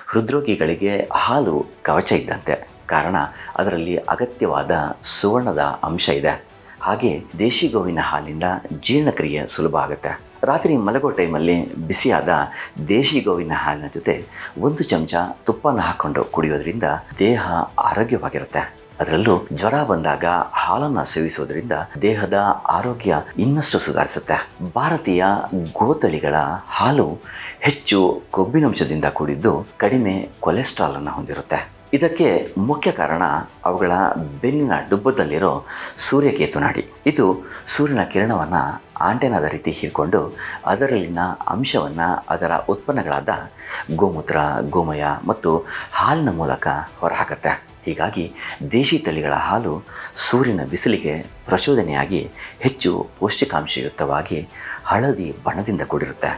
ಹೃದ್ರೋಗಿಗಳಿಗೆ ಹಾಲು ಕವಚ ಇದ್ದಂತೆ. ಕಾರಣ ಅದರಲ್ಲಿ ಅಗತ್ಯವಾದ ಸುವರ್ಣದ ಅಂಶ ಇದೆ. ಹಾಗೆ ದೇಶಿ ಗೋವಿನ ಹಾಲಿಂದ ಜೀರ್ಣಕ್ರಿಯೆ ಸುಲಭ ಆಗುತ್ತೆ. ರಾತ್ರಿ ಮಲಗೋ ಟೈಮಲ್ಲಿ ಬಿಸಿಯಾದ ದೇಶಿ ಗೋವಿನ ಹಾಲಿನ ಜೊತೆ 1 ಚಮಚ ತುಪ್ಪನ ಹಾಕ್ಕೊಂಡು ಕುಡಿಯೋದ್ರಿಂದ ದೇಹ ಆರೋಗ್ಯವಾಗಿರುತ್ತೆ. ಅದರಲ್ಲೂ ಜ್ವರ ಬಂದಾಗ ಹಾಲನ್ನು ಸೇವಿಸೋದ್ರಿಂದ ದೇಹದ ಆರೋಗ್ಯ ಇನ್ನಷ್ಟು ಸುಧಾರಿಸುತ್ತೆ. ಭಾರತೀಯ ಗೋತಳಿಗಳ ಹಾಲು ಹೆಚ್ಚು ಕೊಬ್ಬಿನಂಶದಿಂದ ಕೂಡಿದ್ದು ಕಡಿಮೆ ಕೊಲೆಸ್ಟ್ರಾಲನ್ನು ಹೊಂದಿರುತ್ತೆ. ಇದಕ್ಕೆ ಮುಖ್ಯ ಕಾರಣ ಅವುಗಳ ಬೆನ್ನಿನ ಡುಬ್ಬದಲ್ಲಿರೋ ಸೂರ್ಯಕೇತು ನಾಡಿ. ಇದು ಸೂರ್ಯನ ಕಿರಣವನ್ನು ಆಂಟೆನಾದ ರೀತಿ ಹೀರ್ಕೊಂಡು ಅದರಲ್ಲಿನ ಅಂಶವನ್ನು ಅದರ ಉತ್ಪನ್ನಗಳಾದ ಗೋಮೂತ್ರ, ಗೋಮಯ ಮತ್ತು ಹಾಲಿನ ಮೂಲಕ ಹೊರಹಾಕುತ್ತೆ. ಹೀಗಾಗಿ ದೇಶಿ ತಳಿಗಳ ಹಾಲು ಸೂರ್ಯನ ಬಿಸಿಲಿಗೆ ಪ್ರಚೋದನೆಯಾಗಿ ಹೆಚ್ಚು ಪೌಷ್ಟಿಕಾಂಶಯುಕ್ತವಾಗಿ ಹಳದಿ ಬಣ್ಣದಿಂದ ಕೂಡಿರುತ್ತೆ.